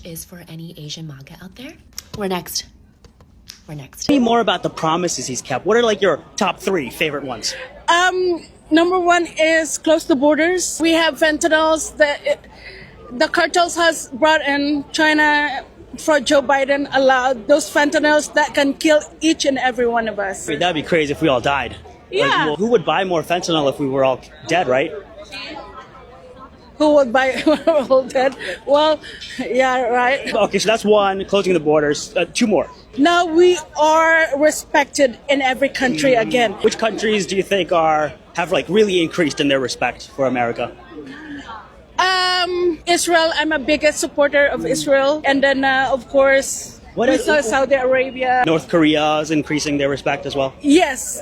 is for any Asian MAGA out there. We're next. Tell me more about the promises he's kept. What are like your top 3 favorite ones? Number 1 is close the borders. We have fentanyls that the cartels has brought in. China for Joe Biden allowed those fentanyls that can kill each and every one of us. I mean, that'd be crazy if we all died. Yeah. Like, well, who would buy more fentanyl if we were all dead, right? Who would buy all dead? Well, yeah, right. Okay, so that's 1, closing the borders. 2 more. Now we are respected in every country again. Which countries do you think have like really increased in their respect for America? Israel, I'm a biggest supporter of Israel. And then, of course, Saudi Arabia. North Korea is increasing their respect as well. Yes.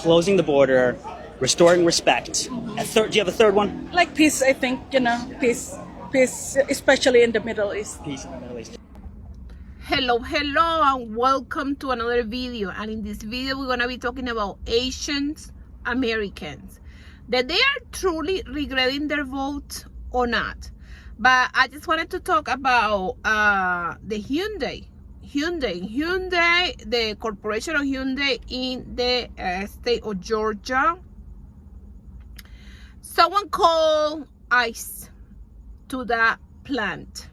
Closing the border, restoring respect. Do you have a third one? Like peace, I think, peace, especially in the Middle East. Peace in the Middle East. Hello and welcome to another video. And in this video we're going to be talking about Asians Americans, that they are truly regretting their vote or not. But I just wanted to talk about the Hyundai, the corporation of Hyundai in the state of Georgia. Someone called ICE to the plant,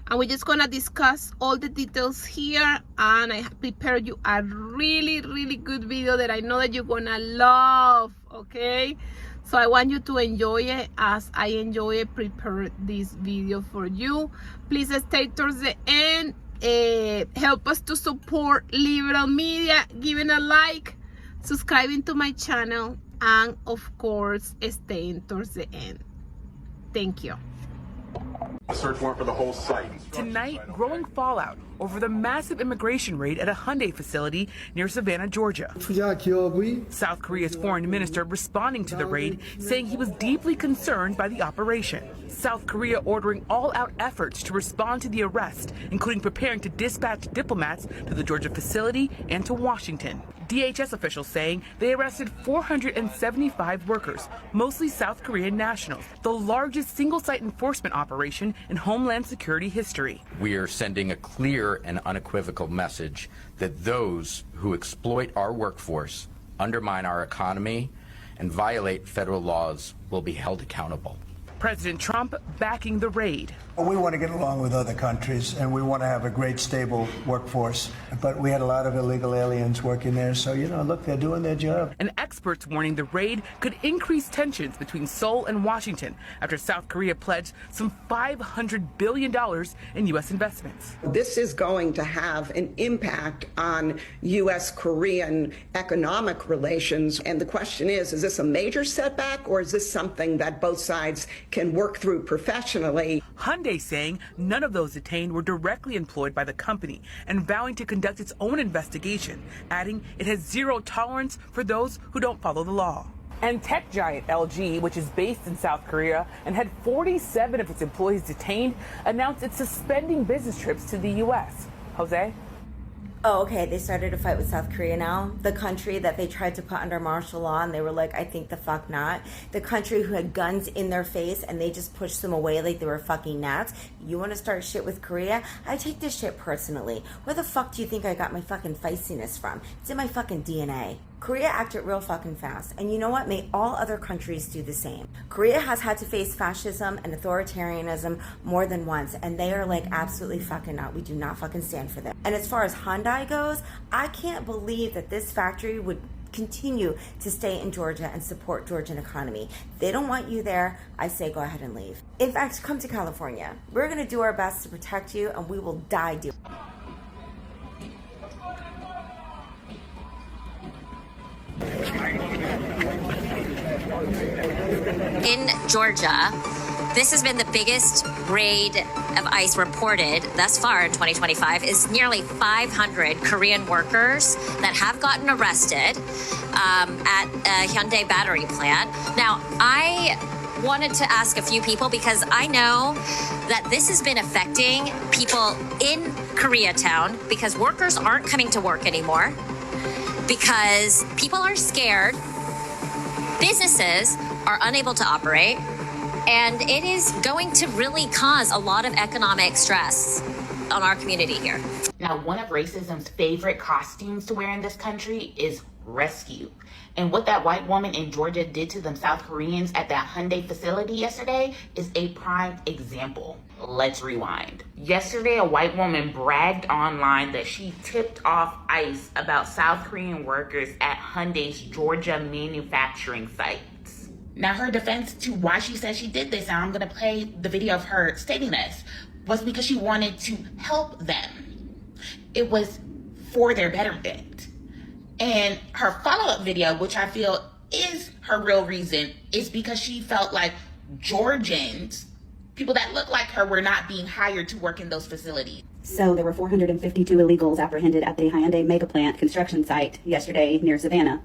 and we're just gonna discuss all the details here. And I have prepared you a really good video that I know that you're gonna love. Okay, so I want you to enjoy it as I enjoy it. Prepare this video for you. Please stay towards the end. Help us to support liberal media, giving a like, subscribing to my channel, and of course staying towards the end. Thank you. A search warrant for the whole site. Tonight, growing fallout over the massive immigration raid at a Hyundai facility near Savannah, Georgia. South Korea's foreign minister responding to the raid, saying he was deeply concerned by the operation. South Korea ordering all-out efforts to respond to the arrest, including preparing to dispatch diplomats to the Georgia facility and to Washington. DHS officials saying they arrested 475 workers, mostly South Korean nationals, the largest single-site enforcement operation in Homeland Security history. We are sending a clear and unequivocal message that those who exploit our workforce, undermine our economy, and violate federal laws will be held accountable. President Trump backing the raid. We want to get along with other countries, and we want to have a great, stable workforce. But we had a lot of illegal aliens working there, so, look, they're doing their job. And experts warning the raid could increase tensions between Seoul and Washington after South Korea pledged some $500 billion in U.S. investments. This is going to have an impact on U.S.-Korean economic relations. And the question is this a major setback, or is this something that both sides can work through professionally? Hyundai saying none of those detained were directly employed by the company and vowing to conduct its own investigation, adding it has zero tolerance for those who don't follow the law. And tech giant LG, which is based in South Korea and had 47 of its employees detained, announced it's suspending business trips to the U.S. Jose? Oh, okay. They started a fight with South Korea now. The country that they tried to put under martial law, and they were like, I think the fuck not. The country who had guns in their face, and they just pushed them away like they were fucking gnats. You want to start shit with Korea? I take this shit personally. Where the fuck do you think I got my fucking feistiness from? It's in my fucking DNA. Korea acted real fucking fast. And you know what? May all other countries do the same. Korea has had to face fascism and authoritarianism more than once, and they are like, absolutely fucking not. We do not fucking stand for them. And as far as Hyundai goes, I can't believe that this factory would continue to stay in Georgia and support Georgian economy. They don't want you there. I say go ahead and leave. In fact, come to California. We're going to do our best to protect you, and we will die doing it. In Georgia, this has been the biggest raid of ICE reported thus far in 2025. Is nearly 500 Korean workers that have gotten arrested at a Hyundai battery plant. Now, I wanted to ask a few people because I know that this has been affecting people in Koreatown because workers aren't coming to work anymore, because people are scared, businesses are unable to operate, And it is going to really cause a lot of economic stress on our community here. Now, one of racism's favorite costumes to wear in this country is rescue. And what that white woman in Georgia did to them South Koreans at that Hyundai facility yesterday is a prime example. Let's rewind. Yesterday, a white woman bragged online that she tipped off ICE about South Korean workers at Hyundai's Georgia manufacturing sites. Now, her defense to why she says she did this, and I'm going to play the video of her stating this, was because she wanted to help them. It was for their betterment. And her follow-up video, which I feel is her real reason, is because she felt like Georgians, people that look like her, were not being hired to work in those facilities. So there were 452 illegals apprehended at the Hyundai mega plant construction site yesterday near Savannah.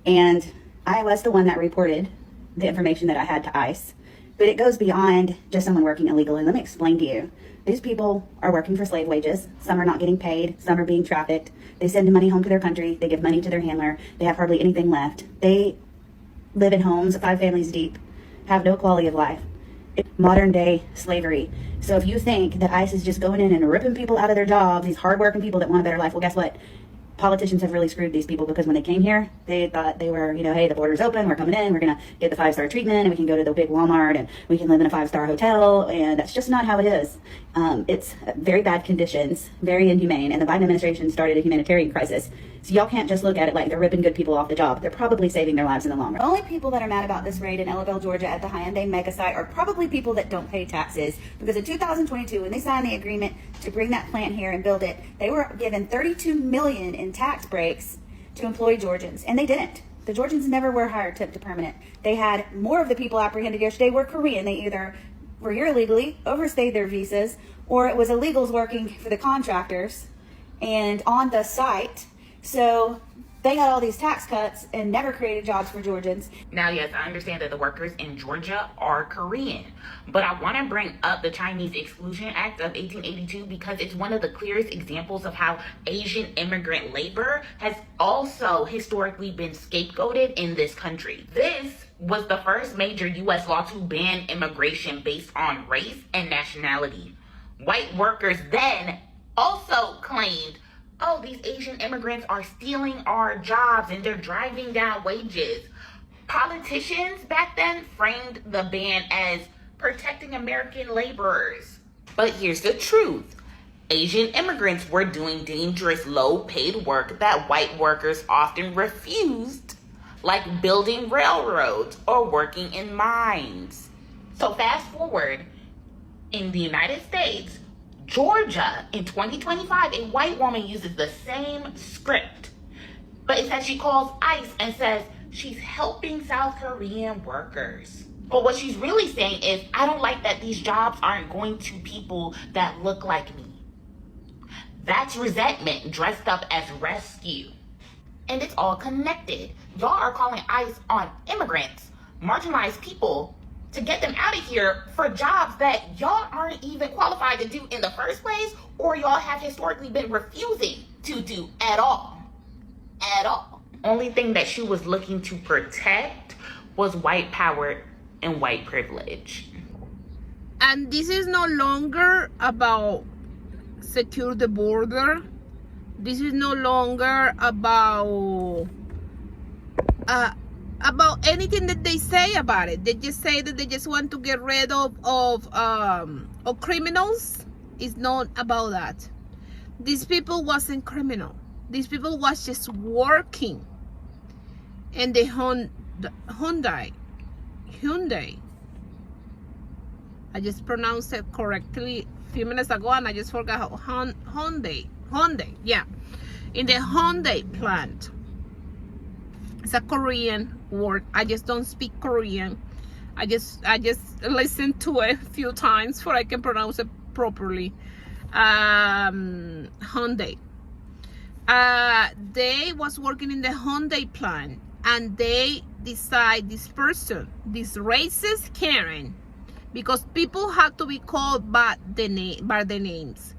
And I was the one that reported the information that I had to ICE. But it goes beyond just someone working illegally. Let me explain to you. These people are working for slave wages. Some are not getting paid. Some are being trafficked. They send money home to their country. They give money to their handler. They have hardly anything left. They live in homes 5 families deep, have no quality of life. It's modern day slavery. So if you think that ICE is just going in and ripping people out of their jobs, these hardworking people that want a better life, well, guess what? Politicians have really screwed these people, because when they came here, they thought they were, hey, the border's open, we're coming in, we're going to get the 5-star treatment, and we can go to the big Walmart, and we can live in a 5-star hotel, and that's just not how it is. It's very bad conditions, very inhumane, and the Biden administration started a humanitarian crisis. So y'all can't just look at it like they're ripping good people off the job. They're probably saving their lives in the long run. The only people that are mad about this raid in Ellaville, Georgia at the Hyundai mega site are probably people that don't pay taxes, because in 2022, when they signed the agreement to bring that plant here and build it, they were given $32 million in tax breaks to employ Georgians, and they didn't. The Georgians never were hired temp to permanent. They had more of the people apprehended yesterday were Korean. They either were here illegally, overstayed their visas, or it was illegals working for the contractors and on the site. So they got all these tax cuts and never created jobs for Georgians. Now, yes, I understand that the workers in Georgia are Korean, but I want to bring up the Chinese Exclusion Act of 1882 because it's one of the clearest examples of how Asian immigrant labor has also historically been scapegoated in this country. This was the first major U.S. law to ban immigration based on race and nationality. White workers then also claimed, oh, these Asian immigrants are stealing our jobs and they're driving down wages. Politicians back then framed the ban as protecting American laborers. But here's the truth. Asian immigrants were doing dangerous, low-paid work that white workers often refused, like building railroads or working in mines. So fast forward, in the United States, Georgia, in 2025, a white woman uses the same script, but instead she calls ICE and says she's helping South Korean workers. But what she's really saying is, I don't like that these jobs aren't going to people that look like me. That's resentment dressed up as rescue. And it's all connected. Y'all are calling ICE on immigrants, marginalized people, to get them out of here for jobs that y'all aren't even qualified to do in the first place, or y'all have historically been refusing to do at all. At all. Only thing that she was looking to protect was white power and white privilege. And this is no longer about secure the border. This is no longer about anything that they say about it. They just say that they just want to get rid of criminals. It's not about that. These people wasn't criminal. These people was just working. And the Hyundai. I just pronounced it correctly a few minutes ago and I just forgot how Hyundai, yeah. In the Hyundai plant. It's a Korean word. I just don't speak Korean. I just listened to it a few times before I can pronounce it properly. Hyundai. They was working in the Hyundai plant, and they decide this person, this racist Karen, because people have to be called by the names.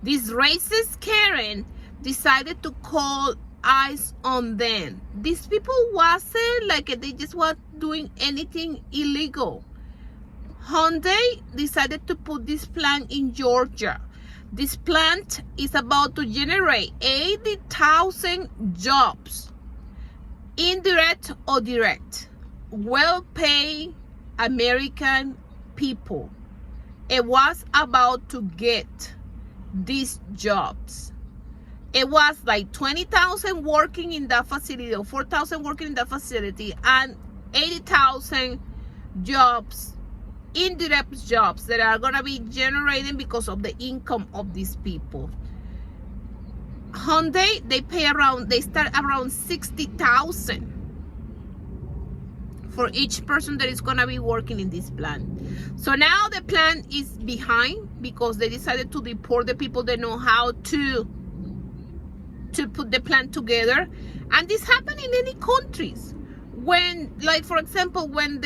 This racist Karen decided to call ICE on them. These people wasn't like they just were doing anything illegal. Hyundai decided to put this plant in Georgia. This plant is about to generate 80,000 jobs, indirect or direct, well-paid American people. It was about to get these jobs. It was like 20,000 working in that facility, or 4,000 working in that facility, and 80,000 jobs, indirect jobs that are gonna be generated because of the income of these people. Hyundai, they start around 60,000 for each person that is gonna be working in this plant. So now the plant is behind because they decided to deport the people that know how to put the plant together. And this happened in any countries. When, like for example, when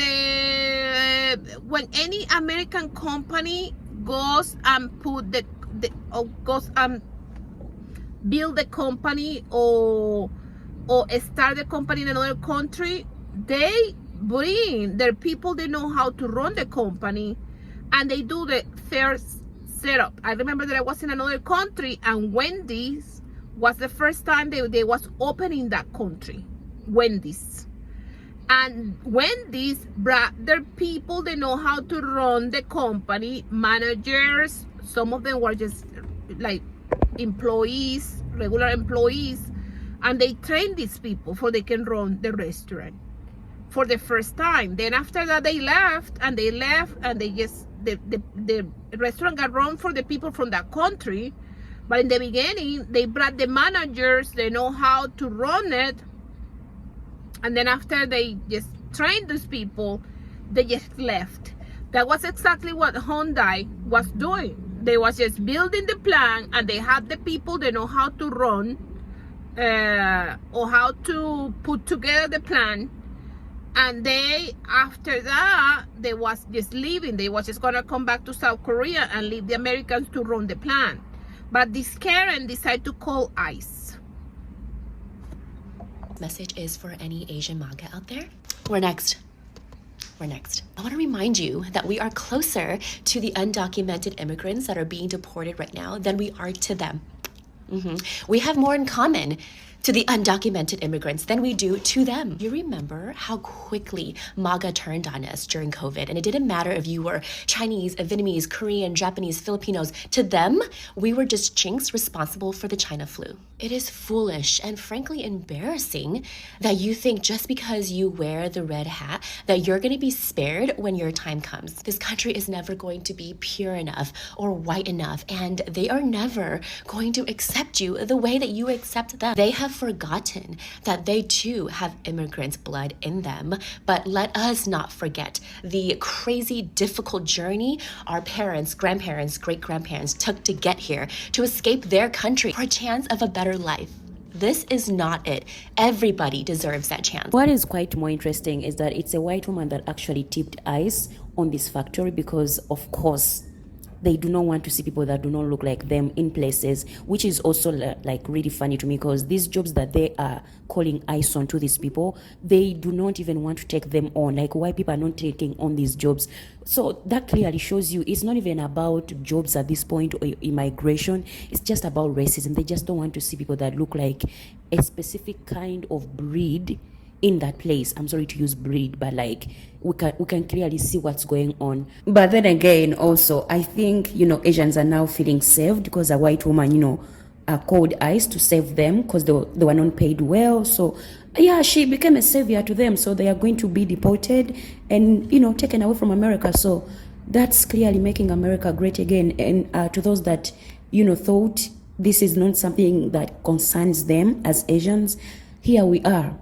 any American company goes and goes and build the company or start the company in another country, they bring their people that know how to run the company, and they do the first setup. I remember that I was in another country, and Wendy's was the first time they was opening that country. Wendy's. And Wendy's brought their people that know how to run the company, managers. Some of them were just like employees, regular employees, and they trained these people so they can run the restaurant for the first time. Then after that the restaurant got run for the people from that country. But in the beginning, they brought the managers, they know how to run it. And then after they just trained these people, they just left. That was exactly what Hyundai was doing. They was just building the plant, and they had the people that know how to run or how to put together the plan. And after that, they was just leaving. They was just gonna come back to South Korea and leave the Americans to run the plant. But this Karen decided to call ICE. Message is for any Asian MAGA out there. We're next. I want to remind you that we are closer to the undocumented immigrants that are being deported right now than we are to them. We have more in common to the undocumented immigrants than we do to them. You remember how quickly MAGA turned on us during COVID, and it didn't matter if you were Chinese, Vietnamese, Korean, Japanese, Filipinos. To them, we were just chinks responsible for the China flu. It is foolish and frankly embarrassing that you think just because you wear the red hat that you're going to be spared when your time comes. This country is never going to be pure enough or white enough, and they are never going to accept you the way that you accept them. They have forgotten that they too have immigrants' blood in them, but let us not forget the crazy, difficult journey our parents, grandparents, great-grandparents took to get here, to escape their country for a chance of a better life. This is not it. Everybody deserves that chance. What is quite more interesting is that it's a white woman that actually tipped ICE on this factory because, of course, they do not want to see people that do not look like them in places, which is also like really funny to me because these jobs that they are calling ICE on to these people, they do not even want to take them on. Like white people are not taking on these jobs. So that clearly shows you it's not even about jobs at this point or immigration. It's just about racism. They just don't want to see people that look like a specific kind of breed in that place. I'm sorry to use breed, but like we can clearly see what's going on. But then again, also I think Asians are now feeling saved because a white woman called ICE to save them because they were not paid well. So yeah, she became a savior to them. So they are going to be deported and taken away from America. So that's clearly making America great again. And to those that thought this is not something that concerns them as Asians, here we are.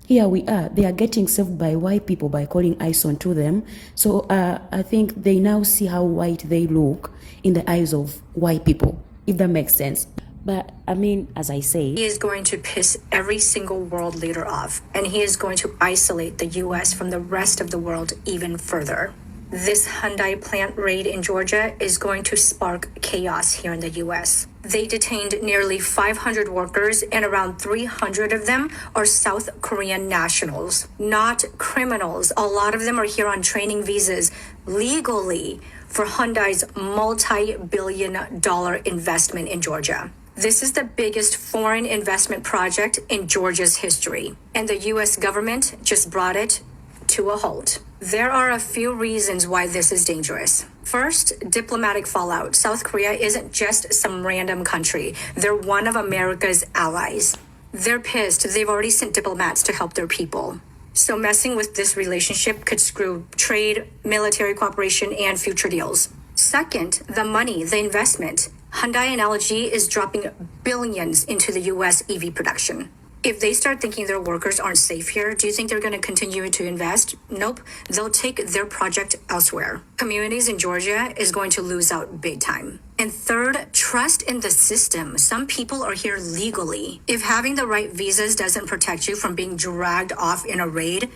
They are getting saved by white people by calling ICE onto them. So I think they now see how white they look in the eyes of white people, if that makes sense. But I mean, as I say, he is going to piss every single world leader off, and he is going to isolate the U.S. from the rest of the world even further. this Hyundai plant raid in Georgia is going to spark chaos here in the US. They detained nearly 500 workers, and around 300 of them are South Korean nationals, not criminals. A lot of them are here on training visas legally for Hyundai's multi-billion-dollar investment in Georgia. This is the biggest foreign investment project in Georgia's history, and the US government just brought it to a halt. There are a few reasons why this is dangerous. First, diplomatic fallout. South Korea isn't just some random country. They're one of America's allies. They're pissed. They've already sent diplomats to help their people. So messing with this relationship could screw trade, military cooperation, and future deals. Second, the money, the investment. Hyundai and LG is dropping billions into the US EV production. If they start thinking their workers aren't safe here, do you think they're going to continue to invest? Nope. They'll take their project elsewhere. Communities in Georgia is going to lose out big time. And third, trust in the system. Some people are here legally. If having the right visas doesn't protect you from being dragged off in a raid,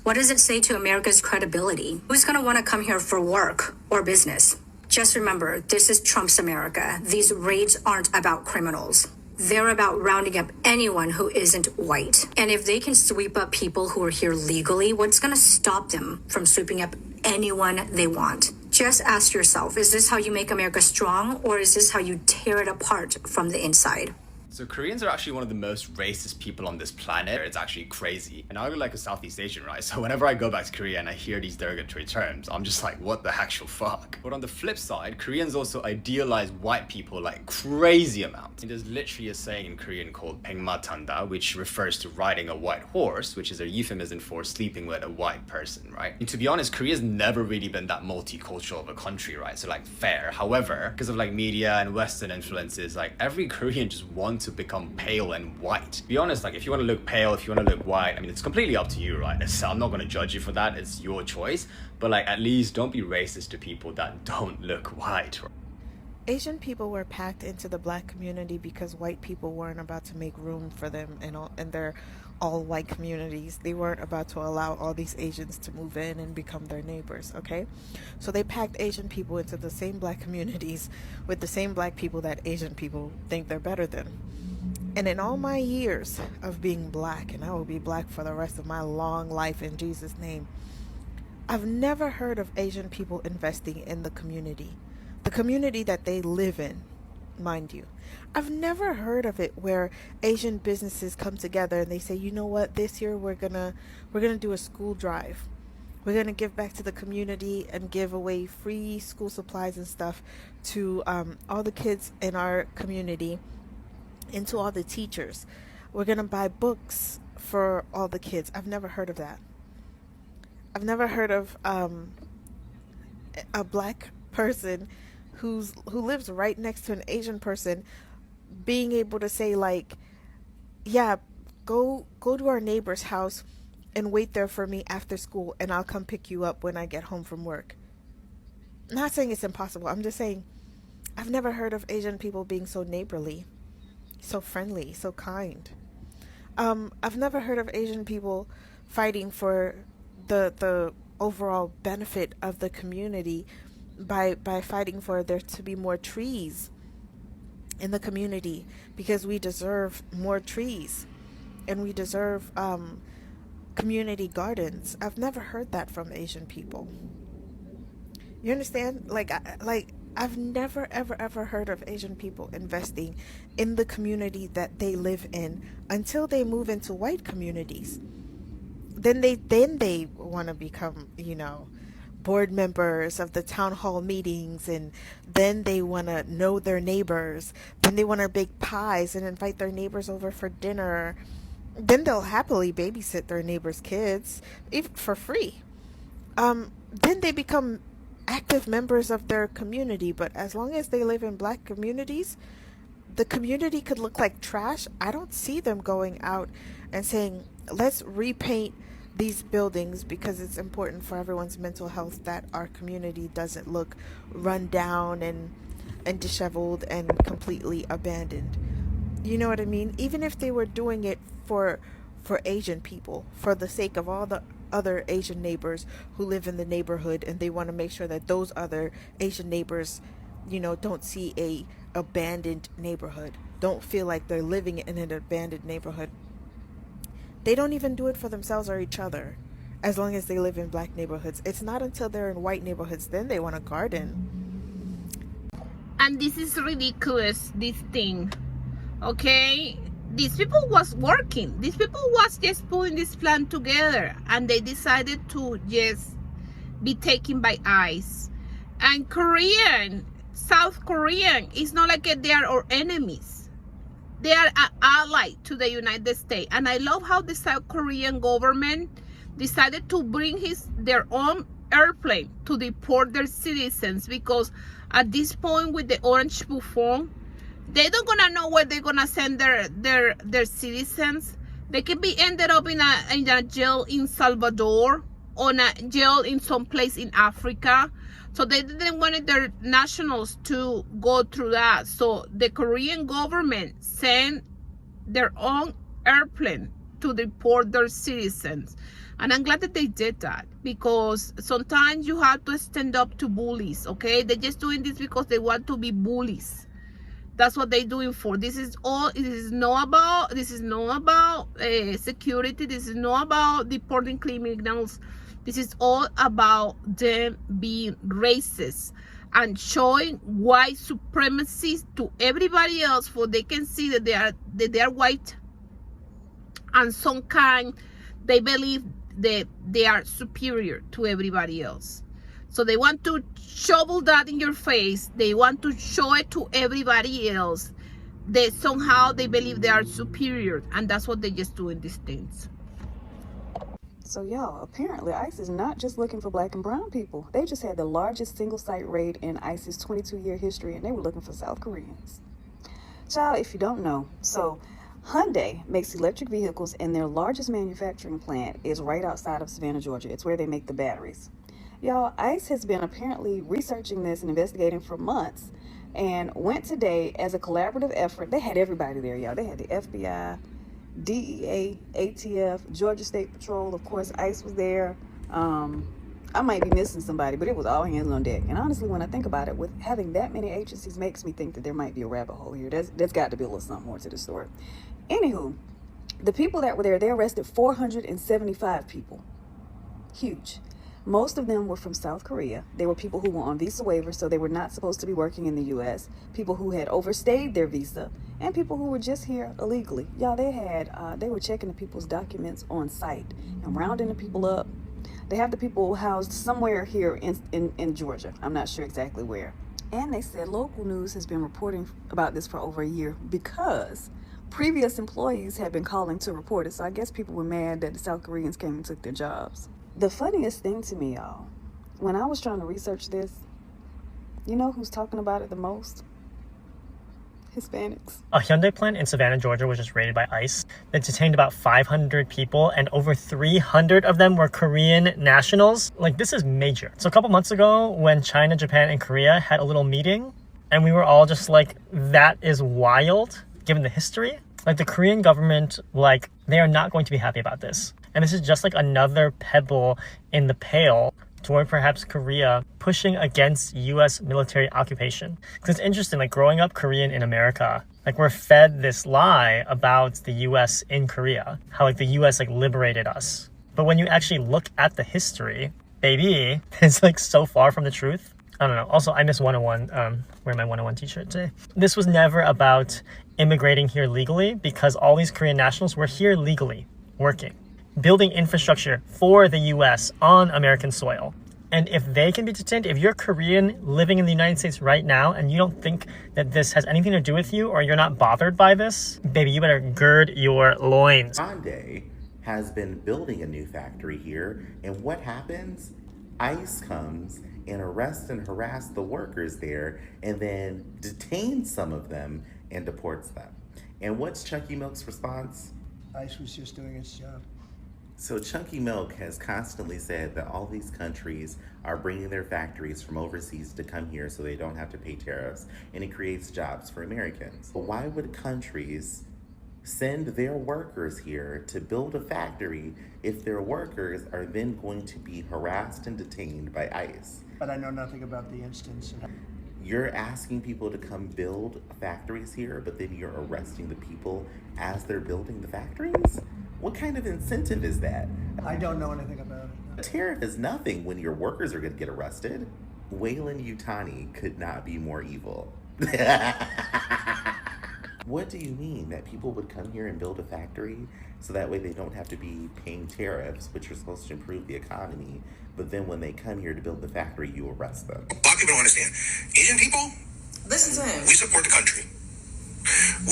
what does it say to America's credibility? Who's going to want to come here for work or business? Just remember, this is Trump's America. These raids aren't about criminals. They're about rounding up anyone who isn't white. And if they can sweep up people who are here legally, what's going to stop them from sweeping up anyone they want? Just ask yourself, is this how you make America strong, or is this how you tear it apart from the inside? So Koreans are actually one of the most racist people on this planet. It's actually crazy. And I look like a Southeast Asian, right? So whenever I go back to Korea and I hear these derogatory terms, I'm just like, what the actual fuck? But on the flip side, Koreans also idealize white people like crazy amounts. And there's literally a saying in Korean called "백마탄다," which refers to riding a white horse, which is a euphemism for sleeping with a white person, right? And to be honest, Korea's never really been that multicultural of a country, right? So like fair. However, because of like media and Western influences, like every Korean just wants to become pale and white. To be honest, like if you want to look pale, if you want to look white, I mean, it's completely up to you, right? I'm not going to judge you for that. It's your choice. But like, at least don't be racist to people that don't look white. Asian people were packed into the black community because white people weren't about to make room for them in their all white communities. They weren't about to allow all these Asians to move in and become their neighbors, okay? So they packed Asian people into the same black communities with the same black people that Asian people think they're better than. And in all my years of being black, and I will be black for the rest of my long life in Jesus' name, I've never heard of Asian people investing in the community that they live in, mind you. I've never heard of it where Asian businesses come together and they say, you know what, this year we're gonna do a school drive. We're gonna give back to the community and give away free school supplies and stuff to all the kids in our community and to all the teachers. We're gonna buy books for all the kids. I've never heard of that. I've never heard of a black person who lives right next to an Asian person being able to say like, yeah, go to our neighbor's house and wait there for me after school and I'll come pick you up when I get home from work. I'm not saying it's impossible. I'm just saying I've never heard of Asian people being so neighborly, so friendly, so kind. I've never heard of Asian people fighting for the overall benefit of the community by fighting for there to be more trees in the community, because we deserve more trees and we deserve community gardens. I've never heard that from Asian people. You understand? Like I've never ever heard of Asian people investing in the community that they live in until they move into white communities. Then they want to become, board members of the town hall meetings, and then they want to know their neighbors. Then they want to bake pies and invite their neighbors over for dinner. Then they'll happily babysit their neighbors' kids, even for free. Then they become active members of their community. But as long as they live in black communities, the community could look like trash. I don't see them going out and saying, let's repaint these buildings because it's important for everyone's mental health that our community doesn't look run down and disheveled and completely abandoned. You know what I mean? Even if they were doing it for Asian people, for the sake of all the other Asian neighbors who live in the neighborhood, and they want to make sure that those other Asian neighbors, don't see a abandoned neighborhood, don't feel like they're living in an abandoned neighborhood. They don't even do it for themselves or each other, as long as they live in black neighborhoods. It's not until they're in white neighborhoods then they want a garden. And this is ridiculous, this thing, okay? These people was working. These people was just putting this plan together, and they decided to just be taken by ICE. And South Korean, it's not like they are our enemies. They are an ally to the United States. And I love how the South Korean government decided to bring their own airplane to deport their citizens, because at this point with the orange bouffon, they don't gonna know where they're gonna send their citizens. They can be ended up in a jail in Salvador, or a jail in some place in Africa. So they didn't want their nationals to go through that. So the Korean government sent their own airplane to deport their citizens. And I'm glad that they did that, because sometimes you have to stand up to bullies, okay? They're just doing this because they want to be bullies. That's what they're doing for. This is not about security. This is not about deporting criminals. This is all about them being racist and showing white supremacy to everybody else, for they can see that they are white, and some kind they believe that they are superior to everybody else. So they want to shovel that in your face. They want to show it to everybody else. They somehow they believe they are superior, and that's what they just do in these things. So y'all, apparently ICE is not just looking for black and brown people. They just had the largest single site raid in ICE's 22-year history, and they were looking for South Koreans. Child, if you don't know, so Hyundai makes electric vehicles, and their largest manufacturing plant is right outside of Savannah, Georgia. It's where they make the batteries. Y'all, ICE has been apparently researching this and investigating for months, and went today as a collaborative effort. They had everybody there, y'all. They had the FBI, DEA, ATF, Georgia State Patrol. Of course, ICE was there. I might be missing somebody, but it was all hands on deck. And honestly, when I think about it, with having that many agencies makes me think that there might be a rabbit hole here. There's got to be a little something more to the story. Anywho, the people that were there, they arrested 475 people. Huge. Most of them were from South Korea. They were people who were on visa waivers, so they were not supposed to be working in the U.S., people who had overstayed their visa, and people who were just here illegally. Y'all, they were checking the people's documents on site and rounding the people up. They have the people housed somewhere here in Georgia. I'm not sure exactly where. And they said local news has been reporting about this for over a year, because previous employees had been calling to report it. So I guess people were mad that the South Koreans came and took their jobs. The funniest thing to me, y'all, when I was trying to research this, you know who's talking about it the most? Hispanics. A Hyundai plant in Savannah, Georgia was just raided by ICE. It detained about 500 people, and over 300 of them were Korean nationals. Like, this is major. So a couple months ago, when China, Japan, and Korea had a little meeting, and we were all just like, that is wild, given the history. Like, the Korean government, like, they are not going to be happy about this. And this is just like another pebble in the pail toward perhaps Korea pushing against U.S. military occupation. Because it's interesting, like, growing up Korean in America, like, we're fed this lie about the U.S. in Korea, how like the U.S. like liberated us. But when you actually look at the history, baby, it's like so far from the truth. I don't know. Also, I miss 101, wearing my 101 t-shirt today. This was never about immigrating here legally, because all these Korean nationals were here legally, working, building infrastructure for the U.S. on American soil. And if they can be detained, if you're Korean living in the United States right now and you don't think that this has anything to do with you, or you're not bothered by this, baby, you better gird your loins. Hyundai has been building a new factory here, and what happens? ICE comes and arrests and harass the workers there, and then detains some of them and deports them. And what's Chunky Milk's response? ICE was just doing its job. So Chunky Milk has constantly said that all these countries are bringing their factories from overseas to come here so they don't have to pay tariffs, and it creates jobs for Americans. But why would countries send their workers here to build a factory if their workers are then going to be harassed and detained by ICE? But I know nothing about the instance. You're asking people to come build factories here, but then you're arresting the people as they're building the factories? What kind of incentive is that? I don't know anything about it. A tariff is nothing when your workers are going to get arrested. Wayland Yutani could not be more evil. What do you mean that people would come here and build a factory so that way they don't have to be paying tariffs, which are supposed to improve the economy, but then when they come here to build the factory, you arrest them? A lot of people don't understand. Asian people, listen to him. We support the country.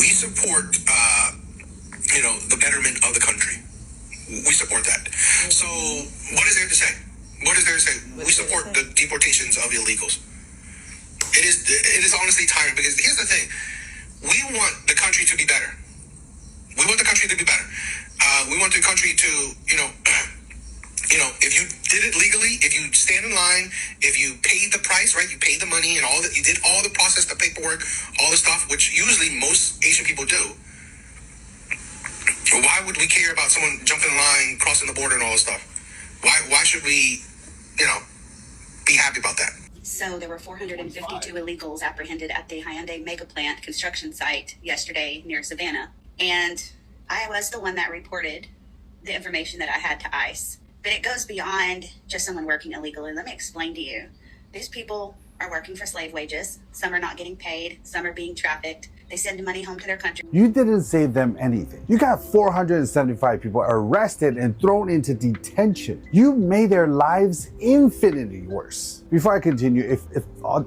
We support, the betterment of the country. We support that. So what is there to say? What is there to say? We support the deportations of illegals. It is honestly tiring because here's the thing. We want the country to be better. We want the country to be better. We want the country to, if you did it legally, if you stand in line, if you paid the price, right? You paid the money and all that, you did all the process, the paperwork, all the stuff, which usually most Asian people do. Why would we care about someone jumping in line, crossing the border and all this stuff? Why should we, be happy about that? So there were 452 illegals apprehended at the Hyundai mega plant construction site yesterday near Savannah. And I was the one that reported the information that I had to ICE. But it goes beyond just someone working illegally. Let me explain to you. These people are working for slave wages. Some are not getting paid. Some are being trafficked. They send money home to their country. You didn't save them anything. You got 475 people arrested and thrown into detention. You made their lives infinitely worse. Before I continue, if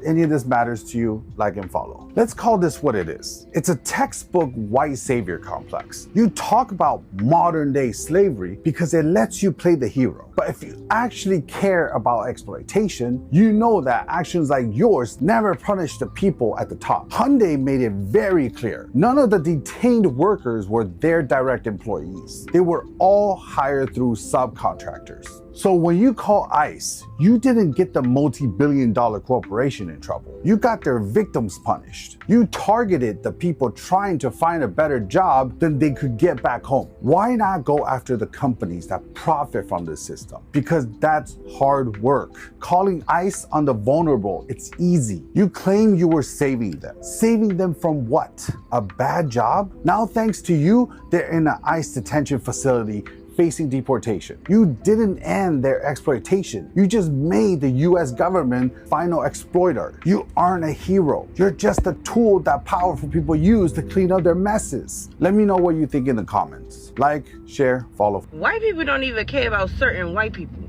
any of this matters to you, like and follow. Let's call this what it is. It's a textbook white savior complex. You talk about modern day slavery because it lets you play the hero. But if you actually care about exploitation, you know that actions like yours never punish the people at the top. Hyundai made it very clear. None of the detained workers were their direct employees. They were all hired through subcontractors. So when you call ICE, you didn't get the multi-billion-dollar corporation in trouble. You got their victims punished. You targeted the people trying to find a better job than they could get back home. Why not go after the companies that profit from this system? Because that's hard work. Calling ICE on the vulnerable, it's easy. You claim you were saving them. Saving them from what? A bad job? Now thanks to you, they're in an ICE detention facility facing deportation. You didn't end their exploitation. You just made the US government final exploiter. You aren't a hero. You're just a tool that powerful people use to clean up their messes. Let me know what you think in the comments. Like, share, follow. White people don't even care about certain white people.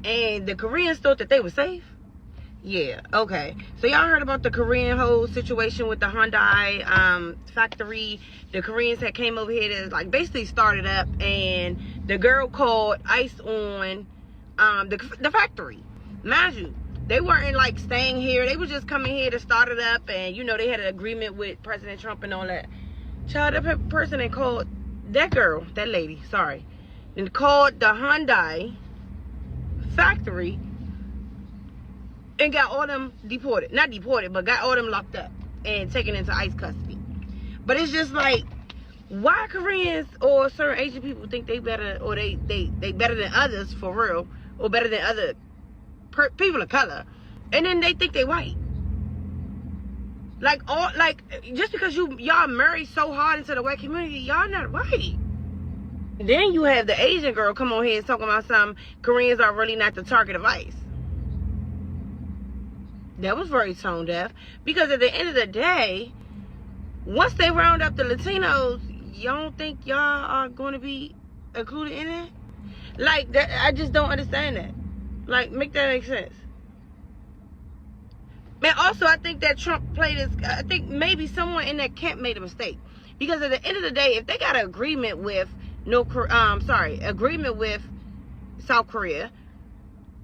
And the Koreans thought that they were safe? Yeah, okay. So y'all heard about the Korean whole situation with the Hyundai factory. The Koreans had came over here to basically started up, and the girl called ICE on the factory. Mind you, they weren't staying here. They were just coming here to start it up, and they had an agreement with President Trump and all that. Child, that person that called that lady, sorry, and called the Hyundai factory and got all them deported. Not deported, but got all them locked up and taken into ICE custody. But it's just why Koreans or certain Asian people think they better, or they better than others for real, or better than other people of color, and then they think they white. Just because y'all marry so hard into the white community, y'all not white. And then you have the Asian girl come on here and talking about some Koreans are really not the target of ICE. That was very tone deaf, because at the end of the day, once they round up the Latinos, y'all don't think y'all are going to be included in it? That, I just don't understand that. Make that make sense. And also, I think that Trump played this. I think maybe someone in that camp made a mistake, because at the end of the day, if they got an agreement with agreement with South Korea,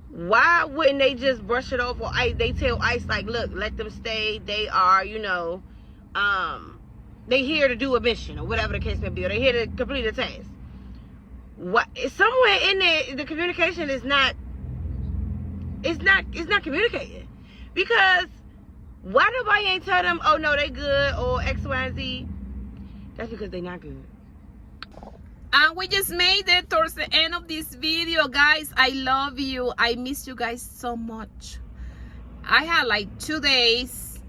why wouldn't they just brush it off? Or they tell ICE, look, let them stay. They are, they here to do a mission, or whatever the case may be, or they here to complete a task. What? Somewhere in there, the communication is not. It's not communicating. Because why nobody ain't tell them, oh no, they good, or X, Y, and Z? That's because they not good. And we just made it towards the end of this video, guys. I love you. I miss you guys so much. I had like 2 days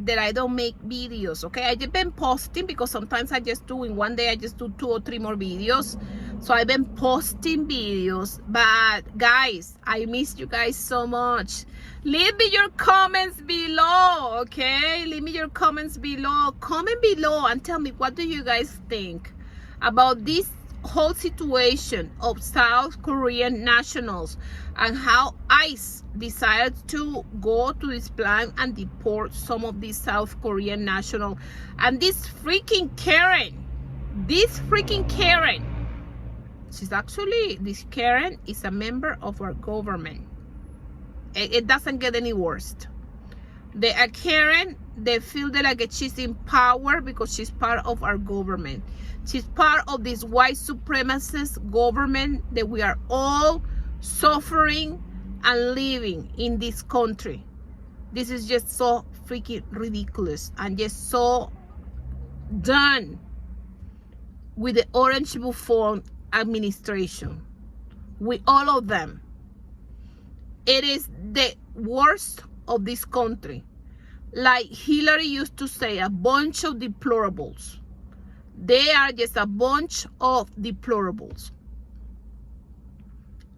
that I don't make videos, okay? I just been posting because sometimes I just do in one day, I just do 2 or 3 more videos. So I've been posting videos, but guys, I miss you guys so much. Leave me your comments below, okay? Leave me your comments below. Comment below and tell me, what do you guys think about this whole situation of South Korean nationals and how ICE decided to go to this plan and deport some of these South Korean nationals. And this freaking Karen, this Karen is a member of our government. It doesn't get any worse. They are Karen, they feel that like she's in power because she's part of our government. She's part of this white supremacist government that we are all suffering and living in this country. This is just so freaking ridiculous and just so done with the Orange Buffon administration, with all of them. It is the worst of this country. Like Hillary used to say, a bunch of deplorables. They are just a bunch of deplorables.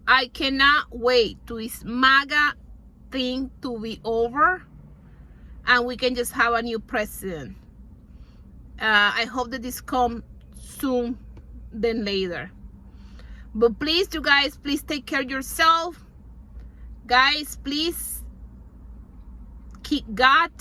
I cannot wait to this MAGA thing to be over and we can just have a new president. I hope that this comes soon than later. But please, you guys, please take care of yourself. Guys, please keep God